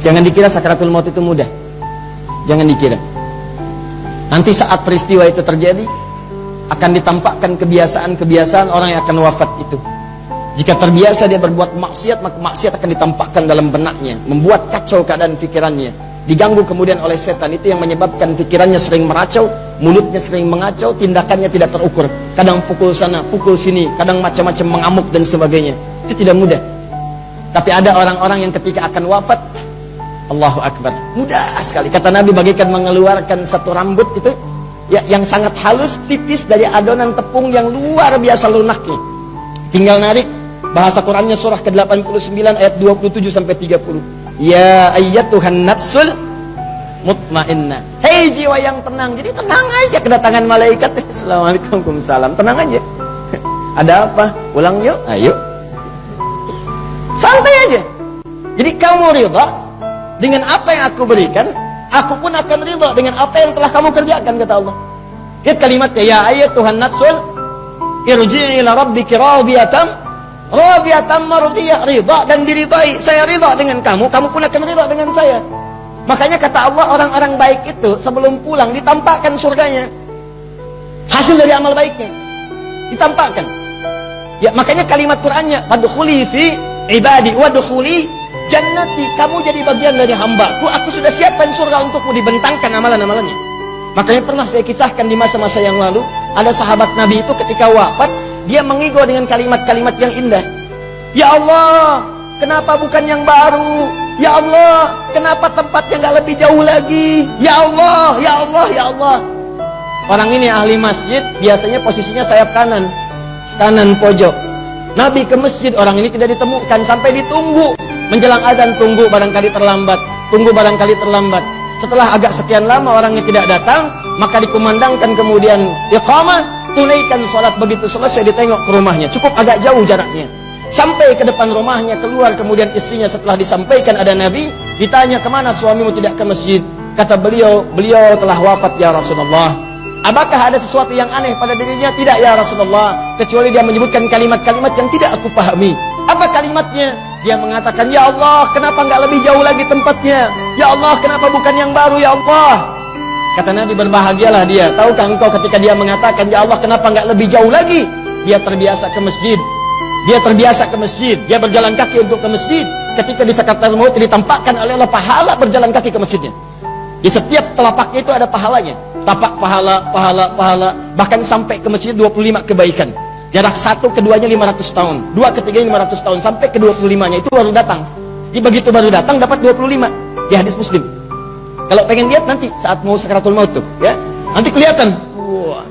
Jangan dikira sakaratul maut itu mudah. Jangan dikira. Nanti saat peristiwa itu terjadi, akan ditampakkan kebiasaan-kebiasaan orang yang akan wafat itu. Jika terbiasa dia berbuat maksiat, maka maksiat akan ditampakkan dalam benaknya, membuat kacau keadaan pikirannya, diganggu kemudian oleh setan. Itu yang menyebabkan pikirannya sering meracau, mulutnya sering mengacau, tindakannya tidak terukur. Kadang pukul sana, pukul sini, kadang macam-macam mengamuk dan sebagainya. Itu tidak mudah. Tapi ada orang-orang yang ketika akan wafat, Allahu Akbar, mudah sekali. Kata Nabi, bagaikan mengeluarkan satu rambut itu, ya, yang sangat halus, tipis dari adonan tepung yang luar biasa lunaknya. Tinggal narik. Bahasa Qurannya surah ke-89 ayat 27 sampai 30. Ya ayyatuhan nafsul mutmainnah. Hei jiwa yang tenang. Jadi tenang aja kedatangan malaikat. Assalamualaikum, waalaikumsalam. Tenang aja. Ada apa? Pulang yuk. Ayo. Santai aja. Jadi kamu ridha dengan apa yang aku berikan, aku pun akan ridha dengan apa yang telah kamu kerjakan, kata Allah. Lihat kalimatnya, ya ayyatuhan nafsul irji'i ila rabbiki radiyatan mardiyah, ridha dan diridhai. Saya ridha dengan kamu, kamu pun akan ridha dengan saya. Makanya kata Allah, orang-orang baik itu sebelum pulang ditampakkan surganya, hasil dari amal baiknya ditampakkan. Ya, makanya kalimat Qur'annya, wadkhuli fi ibadi wadkhuli jannati, kamu jadi bagian dari hambaku, aku sudah siapkan surga untukmu, dibentangkan amalan-amalannya. Makanya pernah saya kisahkan di masa-masa yang lalu, ada sahabat Nabi itu ketika wafat, dia mengigo dengan kalimat-kalimat yang indah. Ya Allah, kenapa bukan yang baru? Ya Allah, kenapa tempatnya nggak lebih jauh lagi? Ya Allah, ya Allah, ya Allah. Orang ini ahli masjid, biasanya posisinya sayap kanan, kanan pojok. Nabi ke masjid, orang ini tidak ditemukan, sampai ditunggu. Menjelang adzan, tunggu barangkali terlambat, tunggu barangkali terlambat. Setelah agak sekian lama orangnya tidak datang, maka dikumandangkan kemudian iqamah, tunaikan sholat. Begitu selesai ditengok ke rumahnya, cukup agak jauh jaraknya, sampai ke depan rumahnya, keluar kemudian istrinya setelah disampaikan ada Nabi, ditanya kemana suamimu tidak ke masjid. Kata beliau, beliau telah wafat ya Rasulullah. Apakah ada sesuatu yang aneh pada dirinya? Tidak ya Rasulullah, kecuali dia menyebutkan kalimat-kalimat yang tidak aku pahami. Apa kalimatnya? Dia mengatakan, ya Allah, kenapa nggak lebih jauh lagi tempatnya? Ya Allah, kenapa bukan yang baru ya Allah? Kata Nabi, berbahagialah dia. Tahukah engkau ketika dia mengatakan, ya Allah, kenapa nggak lebih jauh lagi? Dia terbiasa ke masjid. Dia terbiasa ke masjid. Dia berjalan kaki untuk ke masjid. Ketika di sakaratul maut ditampakkan oleh Allah pahala berjalan kaki ke masjidnya. Di setiap telapaknya itu ada pahalanya. Tapak pahala, pahala, pahala. Bahkan sampai ke masjid 25 kebaikan. Jarak satu keduanya 500 tahun, dua ketiganya 500 tahun, sampai ke 25-nya itu baru datang. Jadi begitu baru datang dapat 25 di hadis Muslim. Kalau pengen lihat nanti saat mau sakaratul maut tuh, ya, nanti kelihatan. Wah.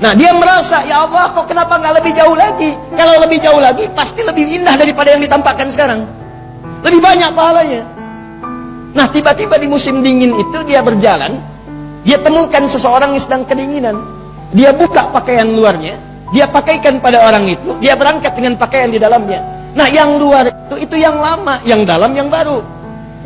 Nah, dia merasa, ya Allah, kok kenapa nggak lebih jauh lagi? Kalau lebih jauh lagi pasti lebih indah daripada yang ditampakkan sekarang. Lebih banyak pahalanya. Nah, tiba-tiba di musim dingin itu dia berjalan, dia temukan seseorang yang sedang kedinginan. Dia buka pakaian luarnya, dia pakaikan pada orang itu, dia berangkat dengan pakaian di dalamnya. Nah, yang luar itu yang lama, yang dalam yang baru.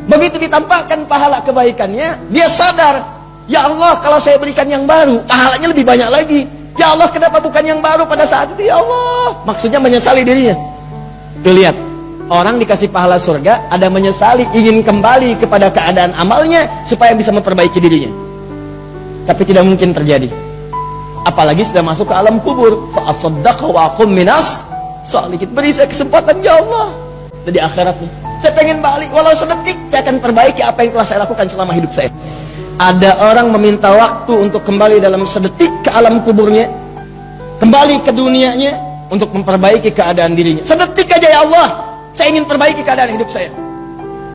Begitu ditampakkan pahala kebaikannya, dia sadar, ya Allah, kalau saya berikan yang baru, pahalanya lebih banyak lagi. Ya Allah, kenapa bukan yang baru pada saat itu, ya Allah? Maksudnya menyesali dirinya. Tuh lihat, orang dikasih pahala surga, ada menyesali, ingin kembali kepada keadaan amalnya supaya bisa memperbaiki dirinya. Tapi tidak mungkin terjadi. Apalagi sudah masuk ke alam kubur. Fa asaddaqa wa aqum minas shalihin. Beri saya kesempatan ya Allah. Jadi akhirat nih, saya pengen balik walau sedetik, saya akan perbaiki apa yang telah saya lakukan selama hidup saya. Ada orang meminta waktu untuk kembali dalam sedetik ke alam kuburnya, kembali ke dunianya untuk memperbaiki keadaan dirinya. Sedetik aja ya Allah, saya ingin perbaiki keadaan hidup saya.